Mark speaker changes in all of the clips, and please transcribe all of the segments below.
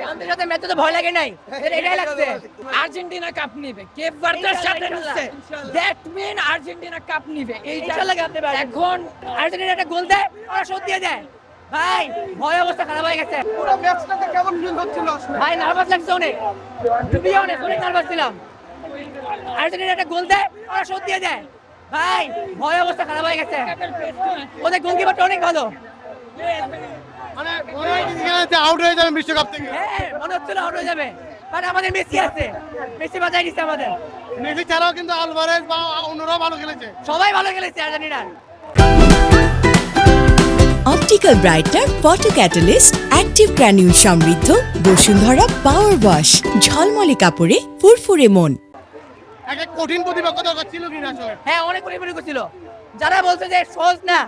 Speaker 1: আমাদের সাথে ম্যাচে তো ভয় লাগে নাই, এটাই লাগছে। আর্জেন্টিনা কাপ নিবে, কেপ ভার্দের সাথে নিচ্ছে, দ্যাট মিন আর্জেন্টিনা কাপ নিবে। এইটা এখন আর্জেন্টিনা একটা গোল দেয়, ওরা শোধ দিয়ে দেয়। ভাই ভয় অবস্থা খারাপ হয়ে গেছে।
Speaker 2: পুরো ম্যাচটাতে কেমন ফিল হচ্ছিল আসলে?
Speaker 1: ভাই নার্ভাস লাগছে অনেক, খুবই অনেক নার্ভাস ছিলাম। আর্জেন্টিনা একটা গোল দেয়, ওরা শোধ দিয়ে দেয়। ভাই ভয় অবস্থা খারাপ হয়ে গেছে। ওদের গোলকিপারটা অনেক ভালো।
Speaker 2: মানে মনে হয় কি আউট হয়ে যাবে বিশ্বকাপ থেকে?
Speaker 1: হ্যাঁ মনে হচ্ছিল আউট হয়ে যাবে, বাট আমাদের মেসি আছে, মেসি বাঁচাই দিচ্ছে আমাদের।
Speaker 2: মেসি ছাড়াও কিন্তু আলভারেজ বা অন্যরাও ভালো খেলেছে।
Speaker 1: সবাই ভালো খেলেছে আর্জেন্টিনার।
Speaker 3: Optical brighter photo catalyst active granule সমৃদ্ধ বসুন্ধরা পাওয়ার ওয়াশ, ঝলমলে কাপড়ে ফুরফুরে মন।
Speaker 2: একটা কঠিন প্রতিপক্ষ দরকার ছিল কিনা আসলে?
Speaker 1: হ্যাঁ অনেক পরিমাণে ছিল, যারা বলছে যে সহজ না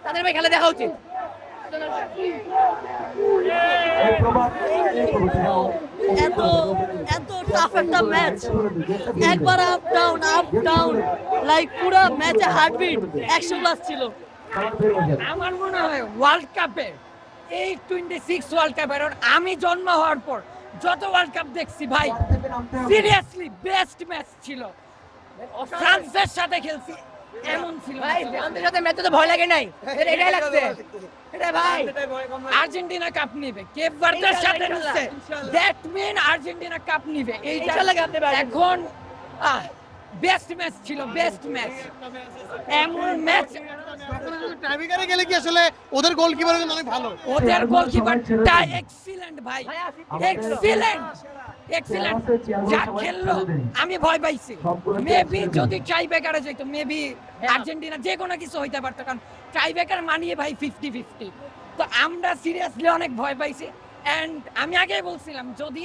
Speaker 1: তাদের ভাই খেলা দেখা উচিত।
Speaker 4: এত এত টাফ একটা ম্যাচ, একবার আপ ডাউন লাইক পুরো ম্যাচে হার্টবিট 100+ ছিল।
Speaker 1: আমার মনে হয় ওয়ার্ল্ড কাপে এই 26 ওয়ার্ল্ড কাপে আমি জন্ম হওয়ার পর যত ওয়ার্ল্ড কাপ দেখছি ভাই, সিরিয়াসলি বেস্ট ম্যাচ ছিল। ফ্রান্সের সাথে খেলছি, এমন ছিল ভাই। আমাদের সাথে ম্যাচে তো ভয় লাগে নাই, এটাই লাগছে। এটা ভাই আর্জেন্টিনা কাপ নিবে, কেপ ভার্দের সাথে নিচ্ছে, দ্যাট মিন আর্জেন্টিনা কাপ নিবে। এইটা এখন বেস্ট ম্যাচ ছিল, বেস্ট ম্যাচ। এমন ম্যাচ
Speaker 2: টাইব্রেকারে গেলে কি আসলে ওদের গোলকিপার কিন্তু অনেক ভালো।
Speaker 1: ওদের গোলকিপারটা এক্সিলেন্ট ভাই, এক্সিলেন্ট যা খেললো আমি ভয় পাইছি। মেবি যদি টাইব্রেকারে যেত, মেবি আর্জেন্টিনা যে কোনো কিছু হইতে পারতো, কারণ টাইব্রেকার মানিয়ে ভাই 50-50। তো আমরা সিরিয়াসলি অনেক ভয় পাইছি। অ্যান্ড আমি আগেই বলছিলাম যদি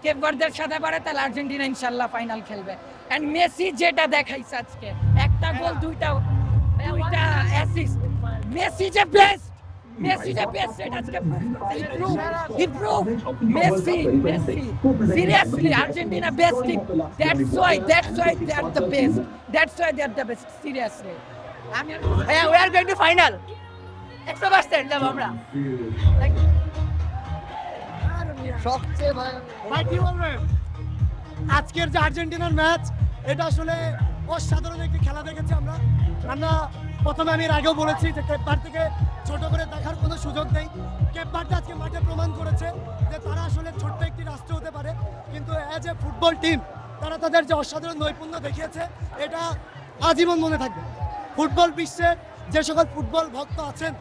Speaker 1: কেপ ভার্দের সাথে পারে তাহলে আর্জেন্টিনা ইনশাল্লাহ ফাইনাল খেলবে। অ্যান্ড মেসি যেটা দেখাইছে আজকে, একটা গোল দুইটা অ্যাসিস্ট, মেসি যে বেস্ট, এটা আজকে he prove Messi seriously Argentina best team. That's why they are the best, seriously. হ্যাঁ we are going to final, 100% যাব আমরা।
Speaker 4: সবচেয়ে
Speaker 2: ভাই কি বলবেন? আজকের যে আর্জেন্টিনার ম্যাচ, এটা আসলে অসাধারণ একটি খেলা দেখেছি আমরা। প্রথমে আমি এর আগেও বলেছি যে কেপ ভার্দেকে ছোট করে দেখার কোনো সুযোগ নেই। কেপ ভার্দে আজকে মাঠে প্রমাণ করেছে যে তারা আসলে ছোট্ট একটি রাষ্ট্র হতে পারে, কিন্তু অ্যাজ এ ফুটবল টিম তারা তাদের যে অসাধারণ নৈপুণ্য দেখিয়েছে এটা আজীবন মনে থাকবে। ফুটবল বিশ্বের যে সকল ফুটবল ভক্ত আছেন,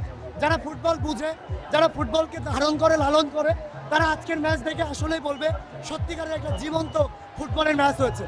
Speaker 2: যারা ফুটবল বুঝে, যারা ফুটবলকে ধারণ করে লালন করে, তারা আজকের ম্যাচ দেখে আসলেই বলবে সত্যিকারের একটা জীবন্ত ফুটবলের ম্যাচ হয়েছে।